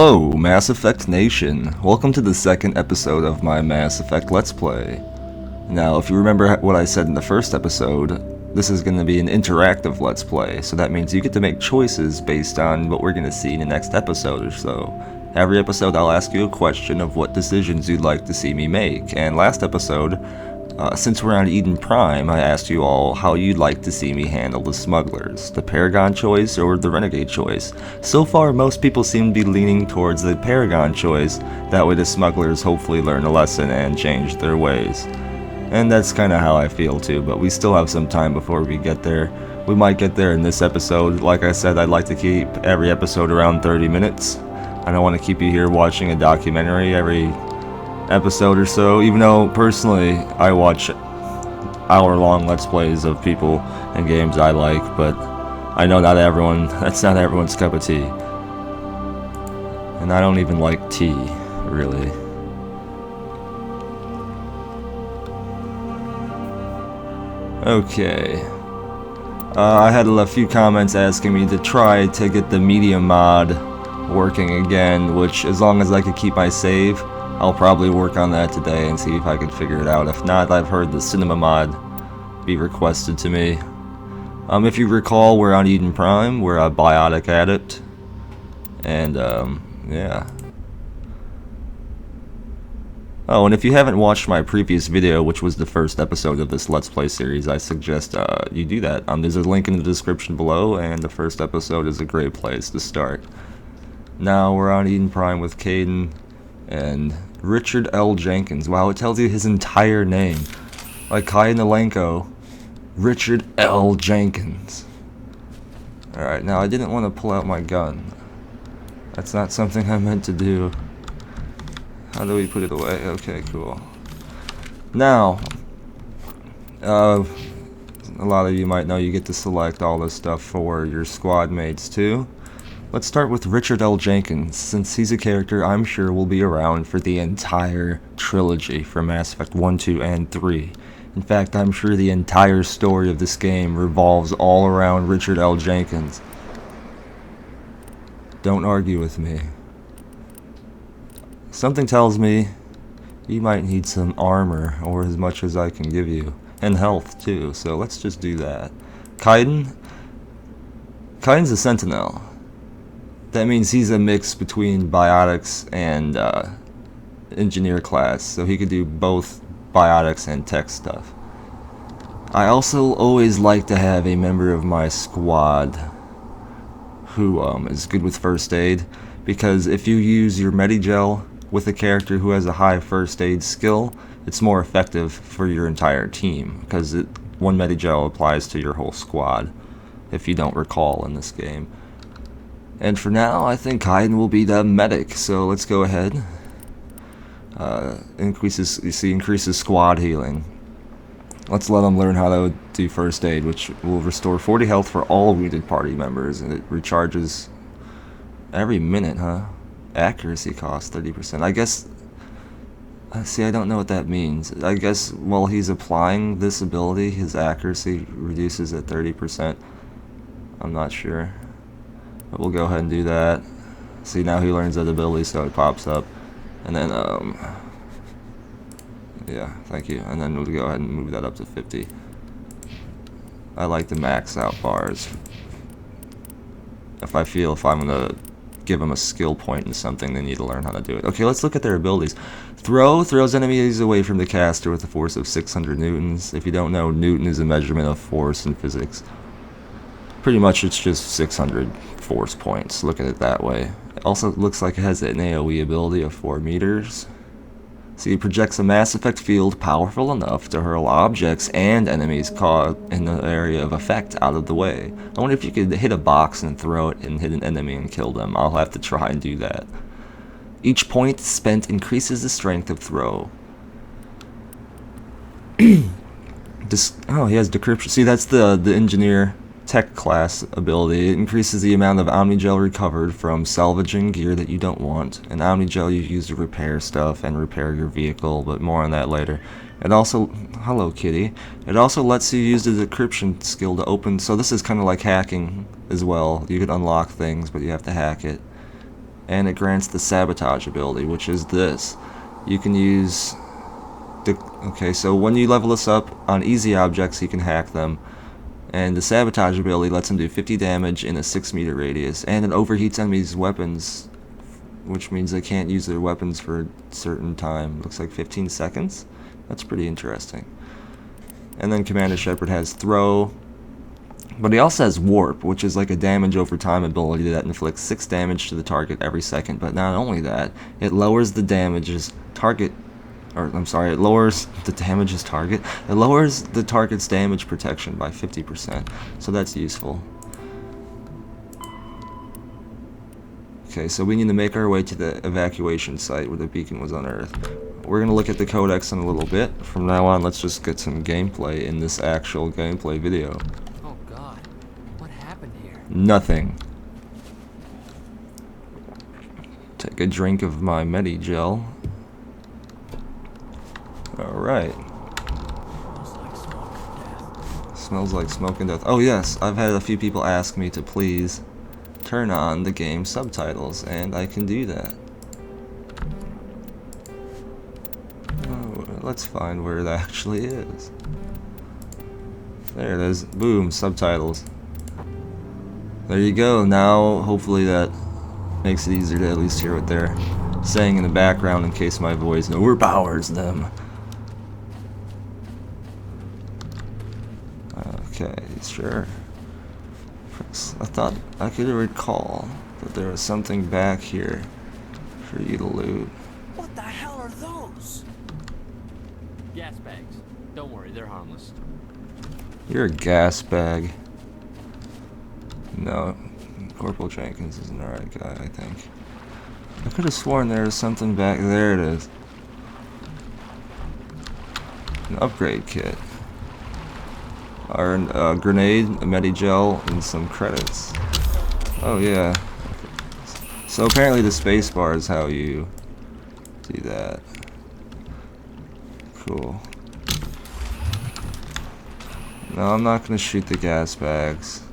Hello, Mass Effect Nation. Welcome to the second episode of my Mass Effect Let's Play. Now, if you remember what I said in the first episode, this is going to be an interactive Let's Play, so that means you get to make choices based on what we're going to see in the next episode or so. Every episode I'll ask you a question of what decisions you'd like to see me make, and last episode, since we're on Eden Prime, I asked you all how you'd like to see me handle the smugglers, the Paragon choice or the Renegade choice. So far, most people seem to be leaning towards the Paragon choice, that way the smugglers hopefully learn a lesson and change their ways. And that's kinda how I feel too, but we still have some time before we get there. We might get there in this episode. Like I said, I'd like to keep every episode around 30 minutes. I don't want to keep you here watching a documentary every episode or so, even though personally I watch hour-long Let's Plays of people and games I like, but I know that's not everyone's cup of tea. And I don't even like tea, really. Okay. I had a few comments asking me to try to get the media mod working again, which as long as I could keep my save, I'll probably work on that today and see if I can figure it out. If not, I've heard the cinema mod be requested to me. If you recall, we're on Eden Prime, we're a biotic addict, and yeah. Oh, and if you haven't watched my previous video, which was the first episode of this Let's Play series, I suggest you do that. There's a link in the description below, and the first episode is a great place to start. Now we're on Eden Prime with Caden and Richard L. Jenkins. Wow, it tells you his entire name. Like Kai Nalenko, Richard L. Jenkins. Alright, now I didn't want to pull out my gun. That's not something I meant to do. How do we put it away? Okay, cool. Now, a lot of you might know you get to select all this stuff for your squad mates too. Let's start with Richard L. Jenkins, since he's a character I'm sure will be around for the entire trilogy for Mass Effect 1, 2, and 3. In fact, I'm sure the entire story of this game revolves all around Richard L. Jenkins. Don't argue with me. Something tells me you might need some armor, or as much as I can give you, and health too, so let's just do that. Kaiden's a Sentinel. That means he's a mix between biotics and engineer class, so he could do both biotics and tech stuff. I also always like to have a member of my squad who is good with first aid, because if you use your Medigel with a character who has a high first aid skill, it's more effective for your entire team, because one Medigel applies to your whole squad, if you don't recall in this game. And for now, I think Kaiden will be the medic, so let's go ahead. Increases squad healing. Let's let him learn how to do first aid, which will restore 40 health for all wounded party members, and it recharges every minute, huh? Accuracy cost 30%. I guess, see, I don't know what that means. I guess while he's applying this ability, his accuracy reduces at 30%. I'm not sure. But we'll go ahead and do that. See, now he learns that ability, so it pops up. And then, yeah, thank you. And then we'll go ahead and move that up to 50. I like to max out bars. If I'm gonna give them a skill point in something, they need to learn how to do it. Okay, let's look at their abilities. Throw throws enemies away from the caster with a force of 600 newtons. If you don't know, newton is a measurement of force in physics. Pretty much it's just 600 force points, look at it that way. It also looks like it has an AoE ability of 4 meters. So it projects a Mass Effect field powerful enough to hurl objects and enemies caught in the area of effect out of the way. I wonder if you could hit a box and throw it and hit an enemy and kill them. I'll have to try and do that. Each point spent increases the strength of throw. Oh, he has decryption. See, that's the engineer tech class ability. It increases the amount of Omnigel recovered from salvaging gear that you don't want. And Omnigel you use to repair stuff and repair your vehicle, but more on that later. It also, hello kitty, it also lets you use the decryption skill to open, so this is kind of like hacking as well. You can unlock things, but you have to hack it. and it grants the sabotage ability, which is this. You can use the... Okay, so when you level this up on easy objects, you can hack them. And the sabotage ability lets them do 50 damage in a 6-meter radius, and it overheats enemies' weapons, which means they can't use their weapons for a certain time. Looks like 15 seconds? That's pretty interesting. And then Commander Shepard has throw, but he also has warp, which is like a damage over time ability that inflicts 6 damage to the target every second. But not only that, it lowers the damage's target, or I'm sorry, it lowers the damage's target. It lowers the target's damage protection by 50%, so that's useful. Okay, so we need to make our way to the evacuation site where the beacon was unearthed. We're going to look at the Codex in a little bit. From now on, let's just get some gameplay in this actual gameplay video. Oh god, what happened here? Nothing. Take a drink of my Medi-Gel. Alright. Smells like smoke and death. Smells like smoke and death. Oh yes, I've had a few people ask me to please turn on the game subtitles, and I can do that. Oh, let's find where it actually is. There it is. Boom, subtitles. There you go. Now, hopefully that makes it easier to at least hear what they're saying in the background in case my voice overpowers them. Okay, sure. I thought I could recall that there was something back here for you to loot. What the hell are those? Gas bags. Don't worry, they're harmless. You're a gas bag. No, Corporal Jenkins isn't the right guy, I think. I could have sworn there was something back there. It is. An upgrade kit. Or a grenade, a Medi-Gel, and some credits. Oh yeah. So apparently the spacebar is how you do that. Cool. No, I'm not gonna shoot the gas bags.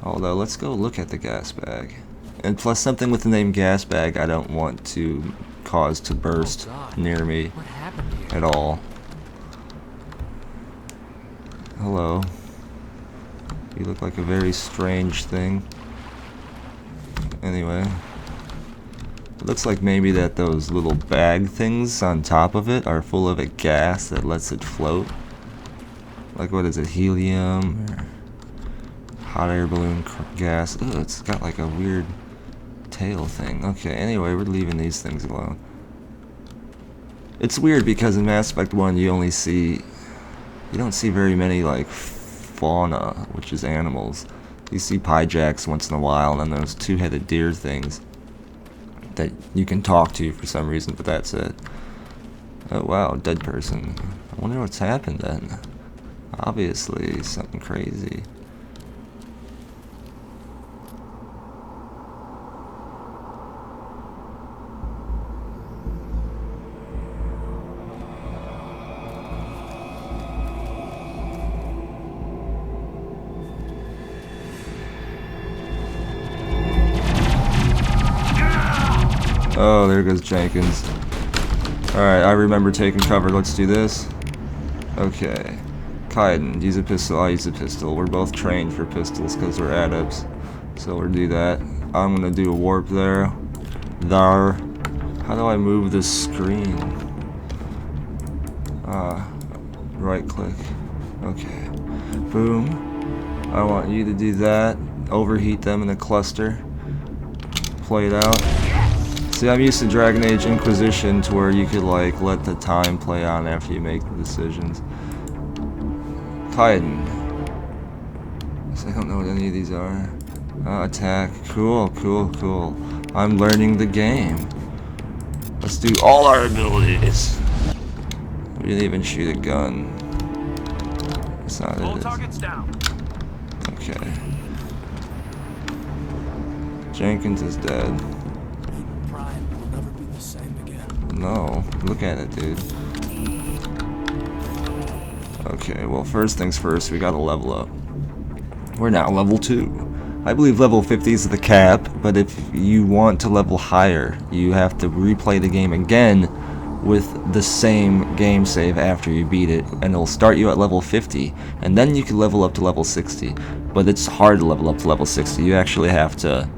Although, let's go look at the gas bag. And plus, something with the name gas bag I don't want to cause to burst near me at all. Hello. You look like a very strange thing. Anyway. It looks like maybe that those little bag things on top of it are full of a gas that lets it float. Like, what is it, helium? Or hot air balloon gas? Ugh, it's got like a weird tail thing. Okay, anyway, we're leaving these things alone. It's weird because in Mass Effect 1 you only see... You don't see very many, like, fauna, which is animals. You see pyjaks once in a while, and then those two-headed deer things that you can talk to for some reason, but that's it. Oh, wow, dead person. I wonder what's happened then. Obviously, something crazy. Oh, there goes Jenkins. Alright, I remember taking cover. Let's do this. Okay. Kaiden, use a pistol. I use a pistol. We're both trained for pistols because we're adepts. So we'll do that. I'm gonna do a warp there. There. How do I move this screen? Right click. Okay. Boom. I want you to do that. Overheat them in a cluster. Play it out. See, I'm used to Dragon Age Inquisition to where you could, like, let the time play on after you make the decisions. Kaiden. I don't know what any of these are. Attack. Cool, cool, cool. I'm learning the game. Let's do all our abilities. We didn't even shoot a gun. That's not it. Targets down. Okay. Jenkins is dead. No, look at it, dude. Okay, well, first things first, we gotta level up. We're now level 2. I believe level 50 is the cap, but if you want to level higher, you have to replay the game again with the same game save after you beat it, and it'll start you at level 50, and then you can level up to level 60. But it's hard to level up to level 60. You actually have to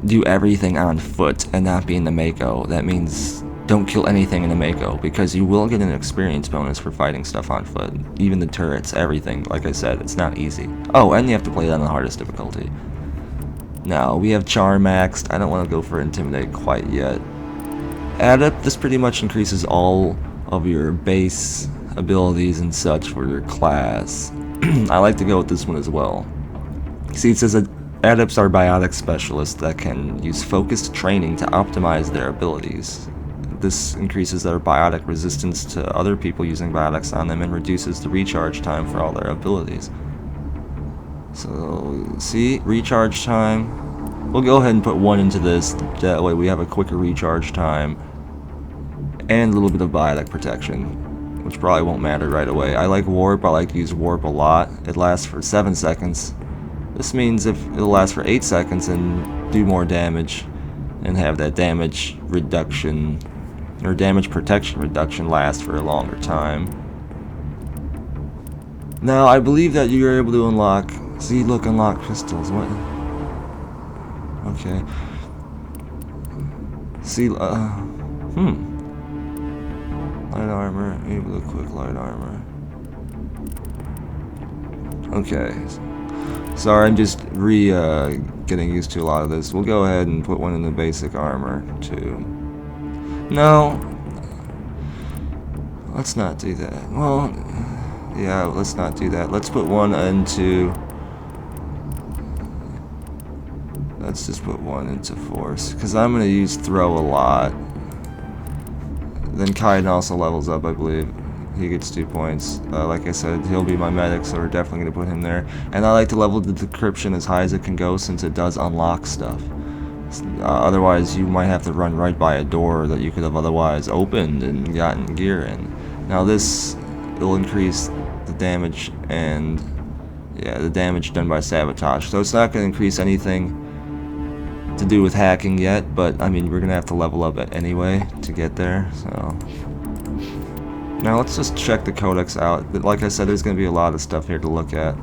do everything on foot and not be in the Mako. That means don't kill anything in the Mako, because you will get an experience bonus for fighting stuff on foot. Even the turrets, everything. Like I said, it's not easy. Oh, and you have to play it on the hardest difficulty. Now, we have Charm maxed. I don't want to go for Intimidate quite yet. Adept, this pretty much increases all of your base abilities and such for your class. I like to go with this one as well. See, it says that Adepts are biotic specialists that can use focused training to optimize their abilities. This increases their biotic resistance to other people using biotics on them and reduces the recharge time for all their abilities. So, see, recharge time. We'll go ahead and put 1 into this, that way we have a quicker recharge time and a little bit of biotic protection, which probably won't matter right away. I like warp. I like to use warp a lot. It lasts for 7 seconds. This means if it'll last for 8 seconds and do more damage and have that damage reduction or damage protection reduction last for a longer time. Now I believe that you're able to unlock, see, look, unlock pistols. What? Okay. See, light armor, able to equip light armor. Okay. Sorry, I'm just getting used to a lot of this. We'll go ahead and put one in the basic armor, too. No. Let's not do that. Well, yeah, let's not do that. Let's put one into... Let's just put one into force, because I'm going to use throw a lot. Then Kaiden also levels up, I believe. He gets 2 points. Like I said, he'll be my medic, so we're definitely going to put him there. And I like to level the decryption as high as it can go, since it does unlock stuff. Otherwise, you might have to run right by a door that you could have otherwise opened and gotten gear in. Now this will increase the damage and, yeah, the damage done by sabotage. So it's not going to increase anything to do with hacking yet, but I mean, we're going to have to level up it anyway to get there, so... Now let's just check the Codex out. Like I said, there's going to be a lot of stuff here to look at.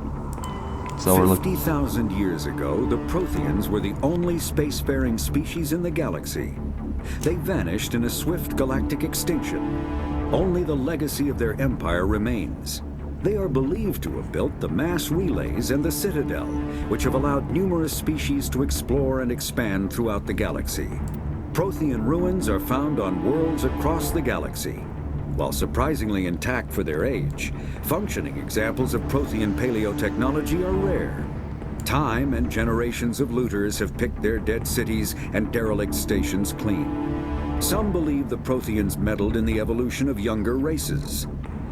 So we're looking. 50,000 years ago, the Protheans were the only spacefaring species in the galaxy. They vanished in a swift galactic extinction. Only the legacy of their empire remains. They are believed to have built the mass relays and the Citadel, which have allowed numerous species to explore and expand throughout the galaxy. Prothean ruins are found on worlds across the galaxy. While surprisingly intact for their age, functioning examples of Prothean paleotechnology are rare. Time and generations of looters have picked their dead cities and derelict stations clean. Some believe the Protheans meddled in the evolution of younger races.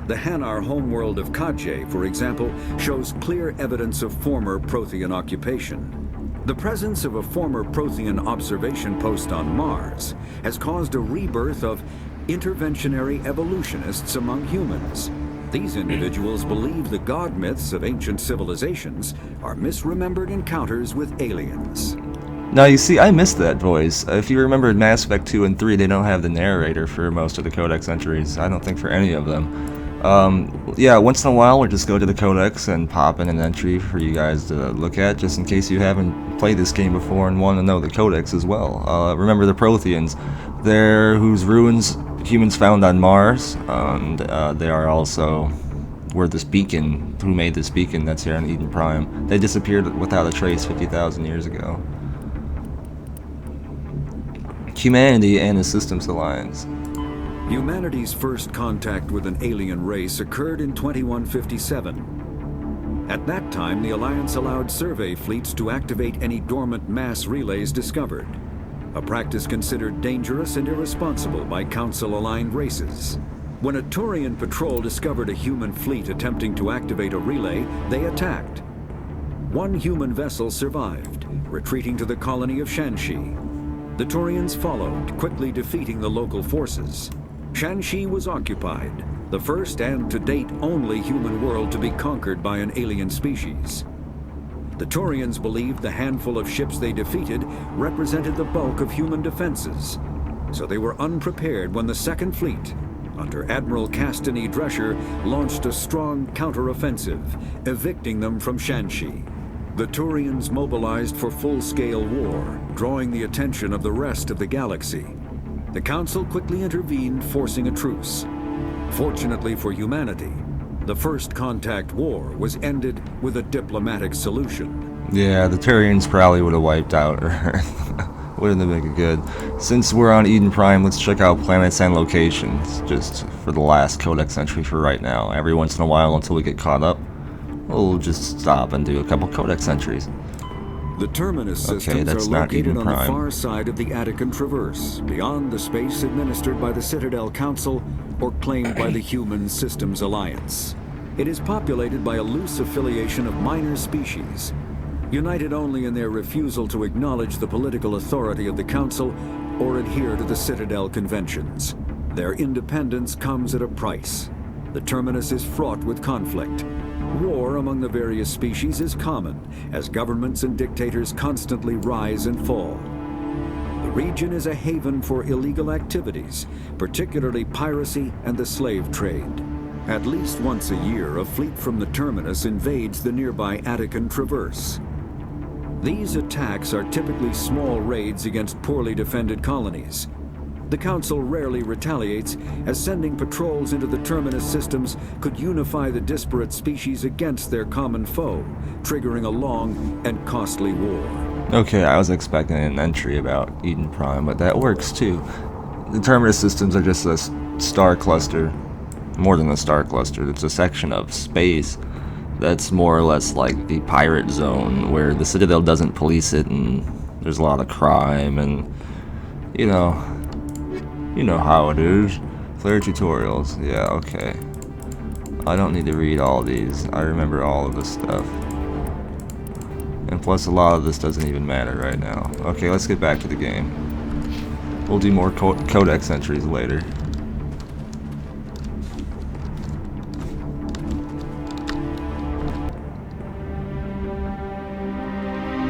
The Hanar homeworld of Kadje, for example, shows clear evidence of former Prothean occupation. The presence of a former Prothean observation post on Mars has caused a rebirth of interventionary evolutionists among humans. These individuals believe the god myths of ancient civilizations are misremembered encounters with aliens. Now you see, I missed that voice. If you remember in Mass Effect 2 and 3, they don't have the narrator for most of the Codex entries. I don't think for any of them. Yeah, once in a while we'll just go to the Codex and pop in an entry for you guys to look at, just in case you haven't played this game before and want to know the Codex as well. Remember the Protheans, they're whose ruins humans found on Mars, and they are also where this beacon, who made this beacon that's here on Eden Prime. They disappeared without a trace 50,000 years ago. Humanity and the Systems Alliance. Humanity's first contact with an alien race occurred in 2157. At that time, the Alliance allowed survey fleets to activate any dormant mass relays discovered, a practice considered dangerous and irresponsible by Council-aligned races. When a Turian patrol discovered a human fleet attempting to activate a relay, they attacked. One human vessel survived, retreating to the colony of Shanxi. The Turians followed, quickly defeating the local forces. Shanxi was occupied, the first and to date only human world to be conquered by an alien species. The Turians believed the handful of ships they defeated represented the bulk of human defenses, so they were unprepared when the Second Fleet, under Admiral Castany Drescher, launched a strong counteroffensive, evicting them from Shanxi. The Turians mobilized for full-scale war, drawing the attention of the rest of the galaxy. The Council quickly intervened, forcing a truce. Fortunately for humanity, the First Contact War was ended with a diplomatic solution. Yeah, the Turians probably would have wiped out Earth. Wouldn't have been good. Since we're on Eden Prime, let's check out planets and locations, just for the last Codex entry for right now. Every once in a while, until we get caught up, we'll just stop and do a couple Codex entries. The Terminus systems that's are not located Eden on Prime. the far side of the Attican Traverse, beyond the space administered by the Citadel Council or claimed by the Human Systems Alliance. It is populated by a loose affiliation of minor species, united only in their refusal to acknowledge the political authority of the Council or adhere to the Citadel conventions. Their independence comes at a price. The Terminus is fraught with conflict. War among the various species is common, as governments and dictators constantly rise and fall. The region is a haven for illegal activities, particularly piracy and the slave trade. At least once a year, a fleet from the Terminus invades the nearby Attican Traverse. These attacks are typically small raids against poorly defended colonies. The Council rarely retaliates, as sending patrols into the Terminus systems could unify the disparate species against their common foe, triggering a long and costly war. Okay, I was expecting an entry about Eden Prime, but that works too. The Terminus systems are just a star cluster. More than a star cluster, it's a section of space that's more or less like the pirate zone, where the Citadel doesn't police it and there's a lot of crime and, you know how it is. Player tutorials, yeah, okay. I don't need to read all these, I remember all of this stuff. And plus a lot of this doesn't even matter right now. Okay, let's get back to the game. We'll do more Codex entries later.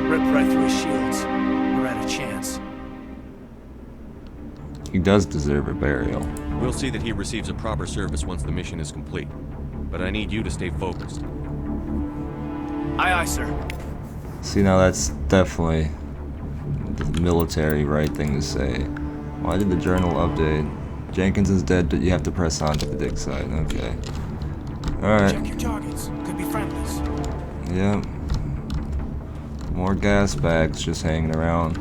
Rip right through his shields. We're out of chance. He does deserve a burial. We'll see that he receives a proper service once the mission is complete. But I need you to stay focused. Aye, aye, sir. See, now that's definitely the military right thing to say. Why did the journal update? Jenkins is dead, but you have to press on to the dig site. Okay. Alright. Check your targets. Could be friendlies. Yep. More gas bags just hanging around.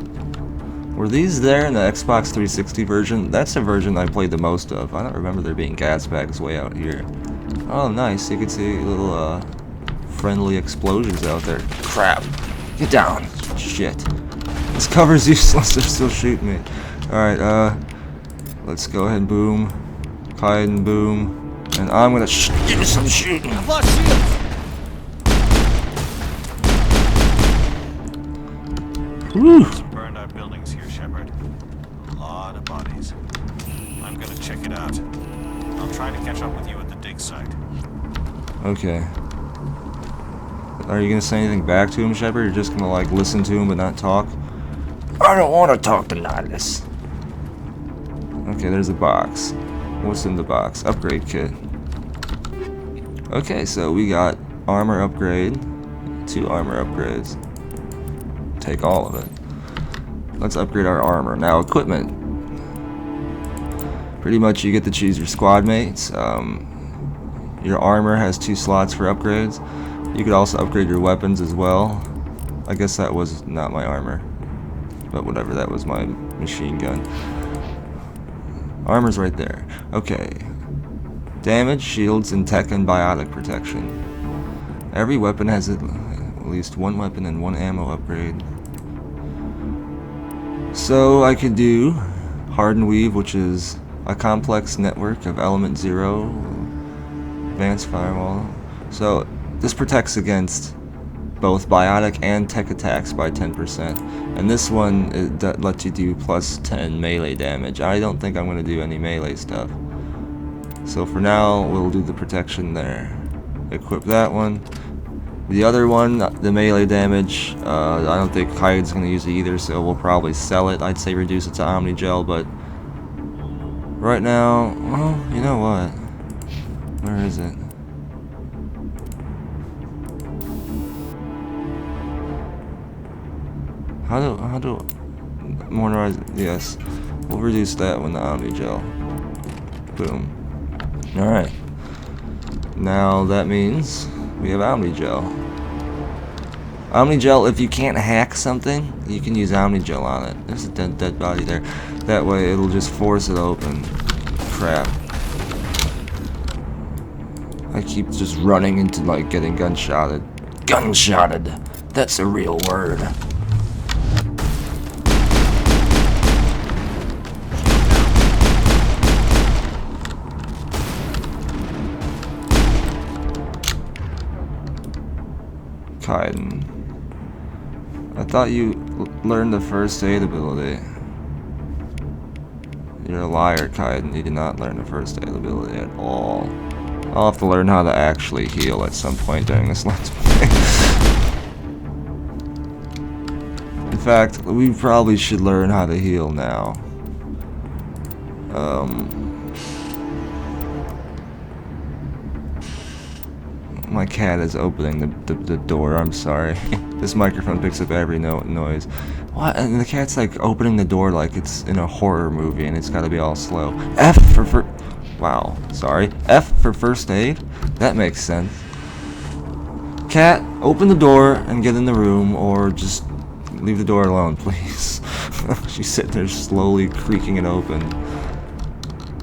Were these there in the Xbox 360 version? That's the version I played the most of. I don't remember there being gas bags way out here. Oh, nice. You can see little, friendly explosions out there. Crap. Get down. Shit. This cover's useless. They're still shooting me. Alright, let's go ahead and boom. Hide and boom. And I'm gonna do some shooting. I've lost shields. Woo! Some burned out buildings here, Shepard. A lot of bodies. I'm gonna check it out. I'll try to catch up with you at the dig site. Okay. Are you gonna say anything back to him, Shepard? You're just gonna like listen to him but not talk? I don't want to talk to Nihilus. Okay, there's a box. What's in the box? Upgrade kit. Okay, so we got armor upgrade, 2 armor upgrades. Take all of it. Let's upgrade our armor. Now, equipment. Pretty much you get to choose your squad mates. Your armor has 2 slots for upgrades. You could also upgrade your weapons as well. I guess that was not my armor. But whatever, that was my machine gun. Armor's right there. Okay. Damage, shields, and tech and biotic protection. Every weapon has at least 1 weapon and 1 ammo upgrade. So I could do Hardened Weave, which is a complex network of element 0, advanced firewall. So this protects against both biotic and tech attacks by 10%. And this one it lets you do plus 10 melee damage. I don't think I'm going to do any melee stuff. So for now, we'll do the protection there. Equip that one. The other one, the melee damage, I don't think Kai's gonna use it either, so we'll probably sell it. I'd say reduce it to Omni Gel, but right now, well, you know what? Where is it? How do monorize? Yes, we'll reduce that one to Omni Gel. Boom. All right. Now that means we have Omni Gel. Omni Gel, if you can't hack something, you can use Omni Gel on it. There's a dead body there. That way it'll just force it open. Crap. I keep just running into like getting gunshotted. Gunshotted! That's a real word. Kaiden. I thought you learned the first aid ability. You're a liar, Kaiden. You did not learn the first aid ability at all. I'll have to learn how to actually heal at some point during this Let's Play. In fact, we probably should learn how to heal now. My cat is opening the door, I'm sorry. This microphone picks up every noise. What? And the cat's like opening the door like it's in a horror movie and it's gotta be all slow. F for wow, sorry. F for first aid? That makes sense. Cat, open the door and get in the room, or just leave the door alone, please. She's sitting there slowly creaking it open.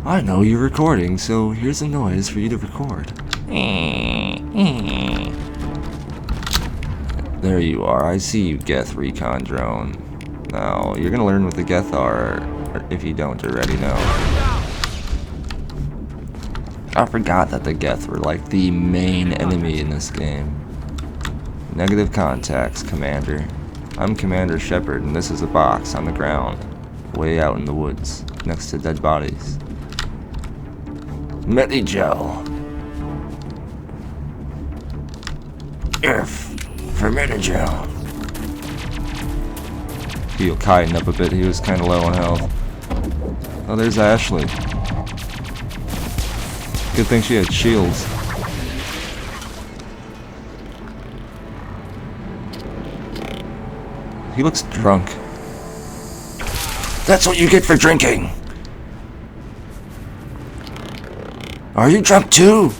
I know you're recording, so here's a noise for you to record. There you are. I see you, Geth Recon Drone. Now, you're gonna learn what the Geth are, if you don't already know. I forgot that the Geth were like the main enemy in this game. Negative contacts, Commander. I'm Commander Shepard, and this is a box on the ground, way out in the woods, next to dead bodies. Medigel. F for Medigel. Heal Kaiden up a bit, he was kind of low on health. Oh, there's Ashley. Good thing she had shields. He looks drunk. That's what you get for drinking! Are you drunk too?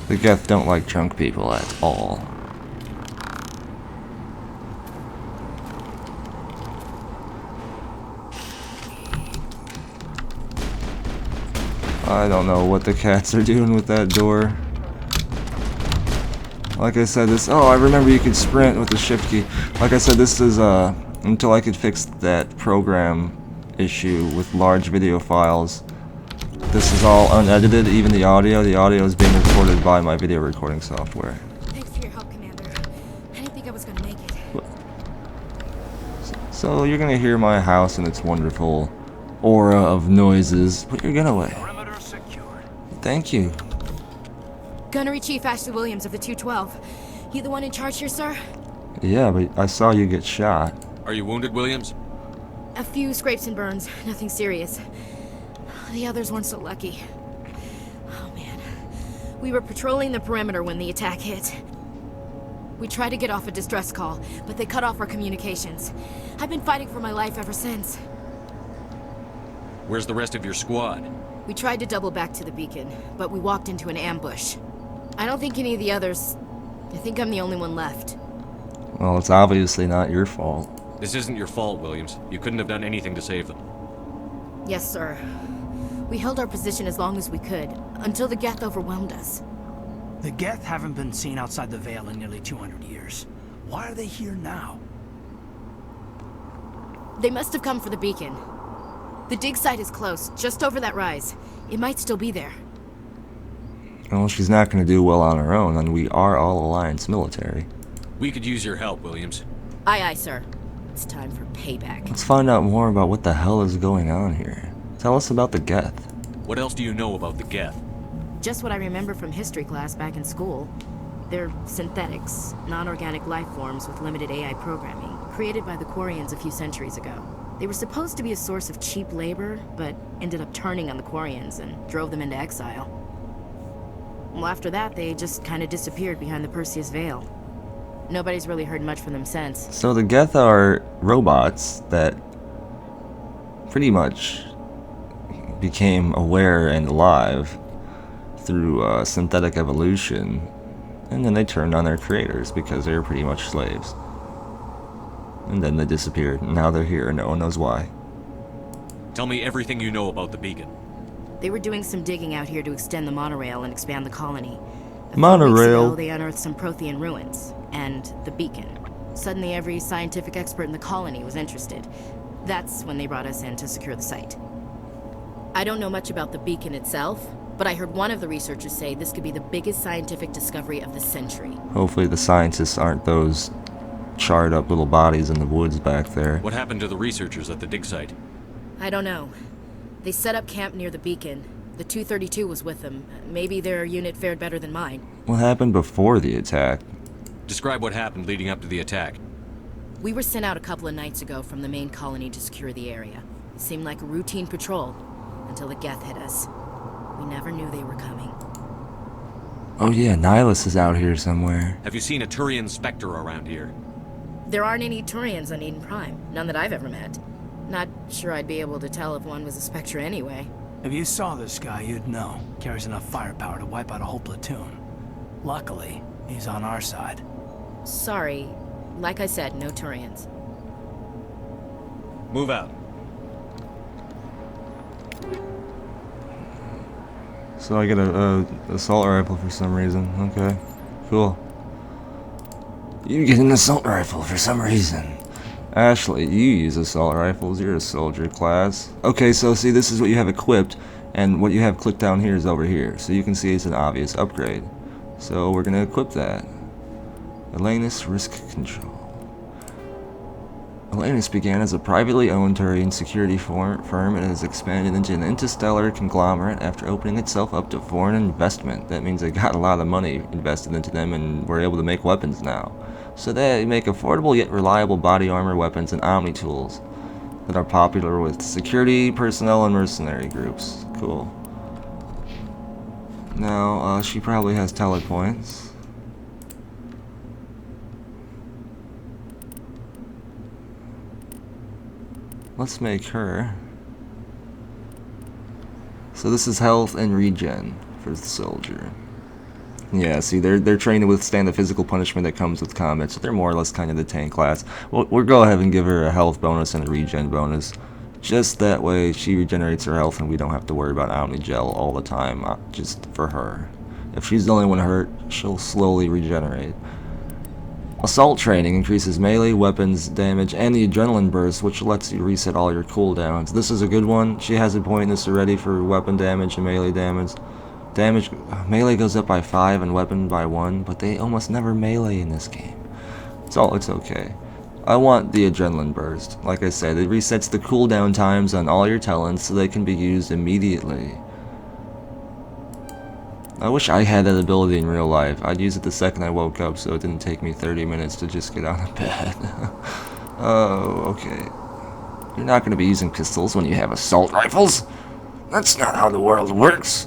The Geth don't like drunk people at all. I don't know what the cats are doing with that door. Like I said, this... Oh, I remember you could sprint with the shift key. Like I said, this is, until I could fix that program issue with large video files. This is all unedited, even the audio. The audio is being recorded by my video recording software. Thanks for your help, Commander. I didn't think I was gonna make it. So you're gonna hear my house and its wonderful aura of noises. Put your gun away. Perimeter secured. Thank you. Gunnery Chief Ashley Williams of the 212. You the one in charge here, sir? Yeah, but I saw you get shot. Are you wounded, Williams? A few scrapes and burns, nothing serious. The others weren't so lucky. Oh man. We were patrolling the perimeter when the attack hit. We tried to get off a distress call, but they cut off our communications. I've been fighting for my life ever since. Where's the rest of your squad? We tried to double back to the beacon, but we walked into an ambush. I don't think any of the others... I think I'm the only one left. Well, it's obviously not your fault. This isn't your fault, Williams. You couldn't have done anything to save them. Yes, sir. We held our position as long as we could, until the Geth overwhelmed us. The Geth haven't been seen outside the Veil in nearly 200 years. Why are they here now? They must have come for the beacon. The dig site is close, just over that rise. It might still be there. Well, she's not going to do well on her own, and we are all Alliance military. We could use your help, Williams. Aye, aye, sir. It's time for payback. Let's find out more about what the hell is going on here. Tell us about the Geth. What else do you know about the Geth? Just what I remember from history class back in school. They're synthetics, non-organic life forms with limited AI programming, created by the Quarians a few centuries ago. They were supposed to be a source of cheap labor, but ended up turning on the Quarians and drove them into exile. Well, after that, they just kind of disappeared behind the Perseus Veil. Nobody's really heard much from them since. So the Geth are robots that pretty much became aware and alive through synthetic evolution, and then they turned on their creators because they were pretty much slaves. And then they disappeared, and now they're here and no one knows why. Tell me everything you know about the beacon. They were doing some digging out here to extend the monorail and expand the colony. A few weeks Monorail. ago, they unearthed some Prothean ruins, and the beacon. Suddenly every scientific expert in the colony was interested. That's when they brought us in to secure the site. I don't know much about the beacon itself, but I heard one of the researchers say this could be the biggest scientific discovery of the century. Hopefully the scientists aren't those charred up little bodies in the woods back there. What happened to the researchers at the dig site? I don't know. They set up camp near the beacon. The 232 was with them. Maybe their unit fared better than mine. What happened before the attack? Describe what happened leading up to the attack. We were sent out a couple of nights ago from the main colony to secure the area. It seemed like a routine patrol, until the Geth hit us. We never knew they were coming. Oh yeah, Nihilus is out here somewhere. Have you seen a Turian Spectre around here? There aren't any Turians on Eden Prime. None that I've ever met. Not sure I'd be able to tell if one was a Spectre anyway. If you saw this guy, you'd know. Carries enough firepower to wipe out a whole platoon. Luckily, he's on our side. Sorry. Like I said, no Turians. Move out. So I get a assault rifle for some reason. Okay, cool. You get an assault rifle for some reason. Ashley, you use assault rifles. You're a soldier class. Okay, so see, this is what you have equipped, and what you have clicked down here is over here. So you can see it's an obvious upgrade. So we're gonna equip that. Elanus Risk Control. Elanus began as a privately owned Turian security firm and has expanded into an interstellar conglomerate after opening itself up to foreign investment. That means they got a lot of money invested into them and were able to make weapons now. So they make affordable yet reliable body armor, weapons, and omni tools that are popular with security personnel and mercenary groups. Cool. Now, she probably has telepoints. Let's make her. So this is health and regen for the soldier. Yeah, see, they're trained to withstand the physical punishment that comes with combat, so they're more or less kind of the tank class. We'll go ahead and give her a health bonus and a regen bonus. Just that way she regenerates her health and we don't have to worry about Omni Gel all the time, just for her. If she's the only one hurt, she'll slowly regenerate. Assault training increases melee, weapons, damage, and the adrenaline burst, which lets you reset all your cooldowns. This is a good one. She has a point in this already for weapon damage and melee damage. Melee goes up by 5 and weapon by 1, but they almost never melee in this game. It's okay. I want the adrenaline burst. Like I said, it resets the cooldown times on all your talents so they can be used immediately. I wish I had that ability in real life. I'd use it the second I woke up so it didn't take me 30 minutes to just get out of bed. Oh, okay. You're not going to be using pistols when you have assault rifles. That's not how the world works.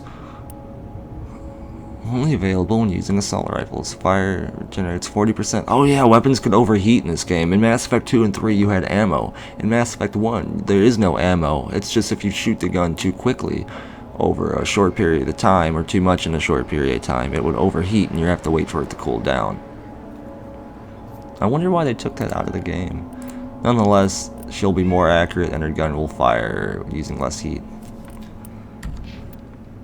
Only available when using assault rifles. Fire generates 40%. Oh yeah, weapons could overheat in this game. In Mass Effect 2 and 3 you had ammo. In Mass Effect 1 there is no ammo. It's just if you shoot the gun too quickly over a short period of time, or too much in a short period of time, it would overheat and you have to wait for it to cool down. I wonder why they took that out of the game. Nonetheless, she'll be more accurate and her gun will fire using less heat.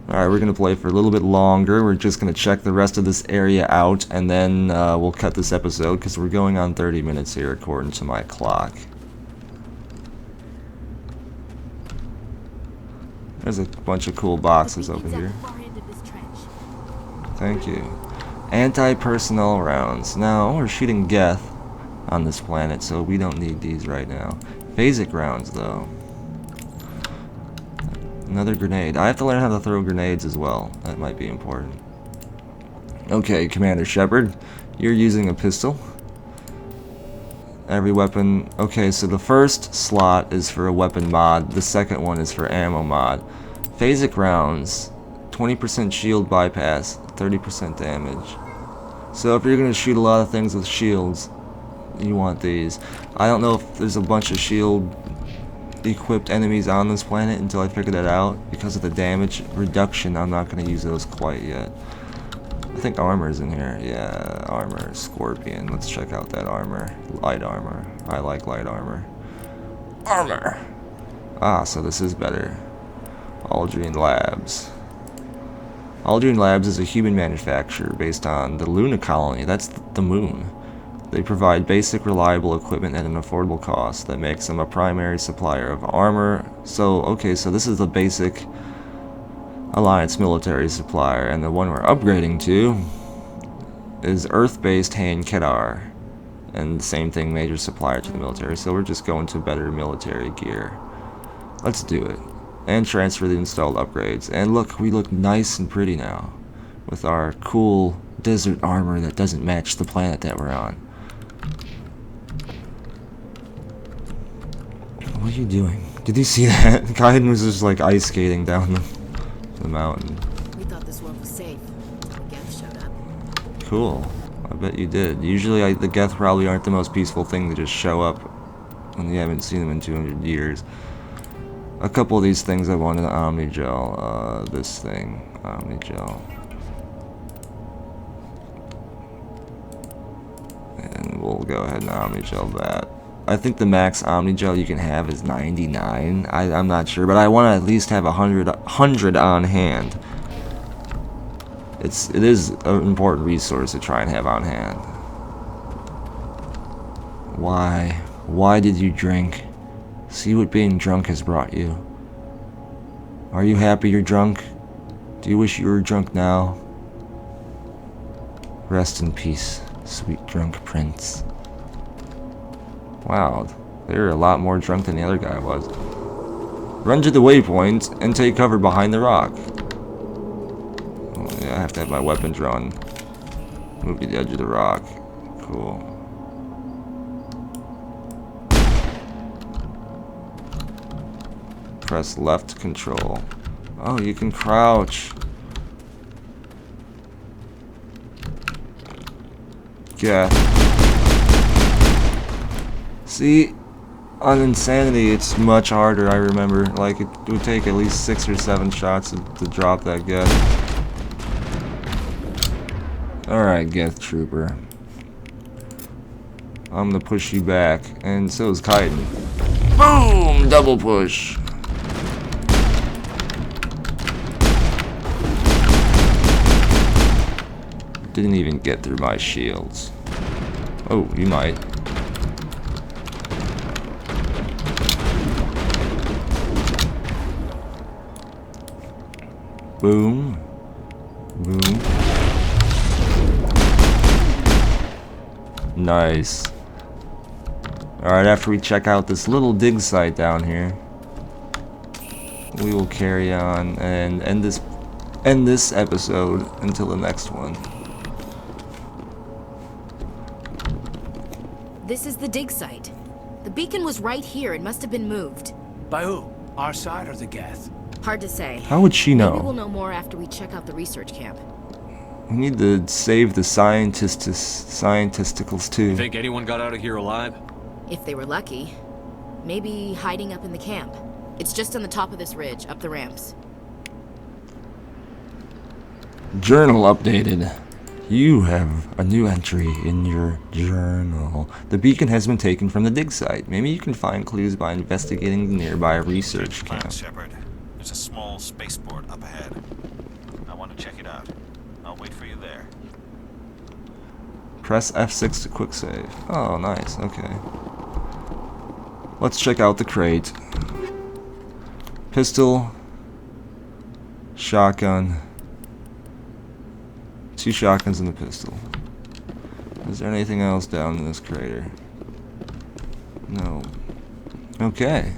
Alright, we're going to play for a little bit longer. We're just going to check the rest of this area out, and then we'll cut this episode, because we're going on 30 minutes here according to my clock. There's a bunch of cool boxes over here. Thank you. Anti-personnel rounds. Now, we're shooting Geth on this planet, so we don't need these right now. Phasic rounds, though. Another grenade. I have to learn how to throw grenades as well. That might be important. Okay, Commander Shepard, you're using a pistol. Every weapon... Okay, so the first slot is for a weapon mod, the second one is for ammo mod. Phasic rounds, 20% shield bypass, 30% damage. So if you're going to shoot a lot of things with shields, you want these. I don't know if there's a bunch of shield equipped enemies on this planet until I figure that out. Because of the damage reduction, I'm not going to use those quite yet. I think armor's in here. Yeah, armor. Scorpion. Let's check out that armor. Light armor. I like light armor. Armor! Ah, so this is better. Aldrine Labs. Aldrine Labs is a human manufacturer based on the Luna colony. That's the moon. They provide basic, reliable equipment at an affordable cost that makes them a primary supplier of armor. So, okay, so this is the basic Alliance military supplier, and the one we're upgrading to is Earth-based Han Kedar, and the same thing, major supplier to the military. So we're just going to better military gear. Let's do it, and transfer the installed upgrades. And look, we look nice and pretty now with our cool desert armor that doesn't match the planet that we're on. What are you doing? Did you see that? Kaiden was just like ice skating down the mountain. We thought this one was safe. Geth showed up. Cool. I bet you did. Usually the Geth probably aren't the most peaceful thing to just show up when you haven't seen them in 200 years. A couple of these things I wanted, Omnigel. This thing. Omnigel. And we'll go ahead and Omnigel that. I think the max Omnigel you can have is 99. I'm not sure, but I want to at least have 100 on hand. It is an important resource to try and have on hand. Why? Why did you drink? See what being drunk has brought you. Are you happy you're drunk? Do you wish you were drunk now? Rest in peace, sweet drunk prince. Wow, they were a lot more drunk than the other guy was. Run to the waypoint and take cover behind the rock. Oh, yeah, I have to have my weapon drawn. Move to the edge of the rock. Cool. Press left control. Oh, you can crouch. Yeah. See, on Insanity, it's much harder, I remember. Like, it would take at least 6 or 7 shots to drop that Geth. Alright, Geth Trooper. I'm gonna push you back, and so is Kaiden. Boom! Double push. Didn't even get through my shields. Oh, you might. Boom. Boom. Nice. Alright, after we check out this little dig site down here, we will carry on and end this episode until the next one. This is the dig site. The beacon was right here. It must have been moved. By who? Our side or the Geth? Hard to say. How would she know? Maybe we'll know more after we check out the research camp. We need to save the scientisticals too. Think anyone got out of here alive? If they were lucky. Maybe hiding up in the camp. It's just on the top of this ridge, up the ramps. Journal updated. You have a new entry in your journal. The beacon has been taken from the dig site. Maybe you can find clues by investigating the nearby research Plan, camp. Shepard. There's a small spaceport up ahead. I want to check it out. I'll wait for you there. Press F6 to quick save. Oh, nice. Okay. Let's check out the crate. Pistol. Shotgun. 2 shotguns and a pistol. Is there anything else down in this crater? No. Okay.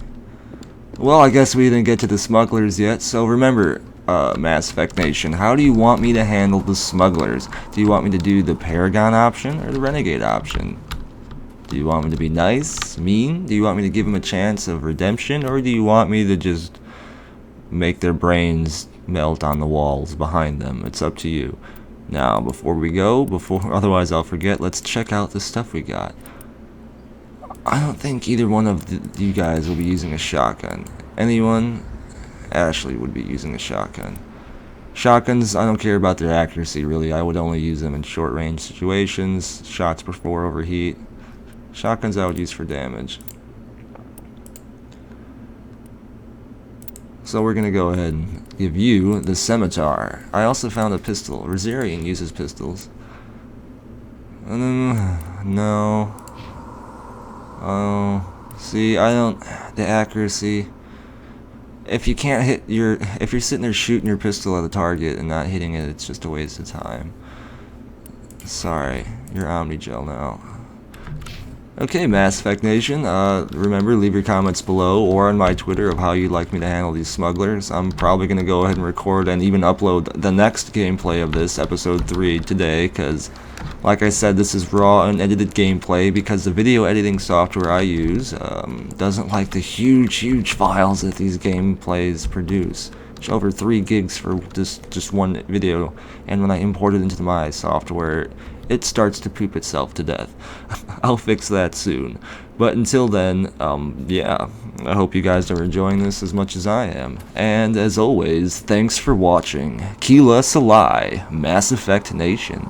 Well, I guess we didn't get to the smugglers yet, so remember, Mass Effect Nation. How do you want me to handle the smugglers? Do you want me to do the Paragon option or the Renegade option? Do you want me to be nice, mean? Do you want me to give them a chance of redemption? Or do you want me to just make their brains melt on the walls behind them? It's up to you. Now, before we go, otherwise I'll forget, let's check out the stuff we got. I don't think either one of you guys will be using a shotgun. Anyone? Ashley would be using a shotgun. Shotguns, I don't care about their accuracy, really. I would only use them in short-range situations, shots before overheat. Shotguns I would use for damage. So we're gonna go ahead and give you the scimitar. I also found a pistol. Rosarian uses pistols. No. Oh, see, I don't. The accuracy. If you can't hit if you're sitting there shooting your pistol at a target and not hitting it, it's just a waste of time. Sorry, you're Omnigel now. Okay, Mass Effect Nation, remember, leave your comments below or on my Twitter of how you'd like me to handle these smugglers. I'm probably going to go ahead and record and even upload the next gameplay of this, episode 3, today, because, like I said, this is raw and edited gameplay because the video editing software I use doesn't like the huge files that these gameplays produce. It's over 3 gigs for just one video, and when I import it into my software, it starts to poop itself to death. I'll fix that soon. But until then, yeah, I hope you guys are enjoying this as much as I am. And as always, thanks for watching. Keela Salai, Mass Effect Nation.